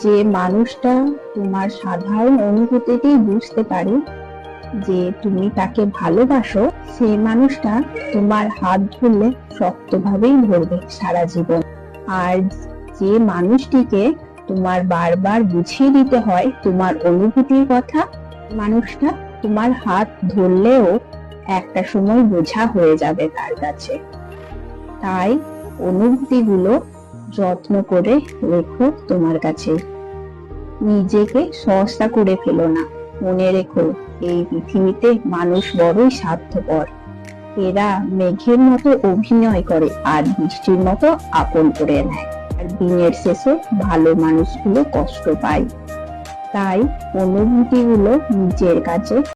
যে মানুষটা তোমার সাধারণ অনুভূতিতেই বুঝতে পারে যে তুমি তাকে ভালোবাসো, সেই মানুষটা তোমার হাত ধরলে শক্তভাবেই ধরবে সারা জীবন। আর যে মানুষটিকে তোমার বারবার বুঝিয়ে দিতে হয় তোমার অনুভূতির কথা, মানুষটা তোমার হাত ধরলেও একটা সময় বোঝা হয়ে যাবে তার কাছে। তাই অনুভূতিগুলো যত্ন করে রেখো তোমার কাছে, নিজেকে সস্তা করে ফেলো না। মনে রেখো, এই পৃথিবীতে মানুষ বড়ই স্বার্থপর। এরা মেঘের মতো অভিনয় করে আর বৃষ্টির মতো আপন করে নেয়, আর দিনের শেষে ভালো মানুষগুলো কষ্ট পায়। তাই অনুভূতিগুলো নিজের কাছে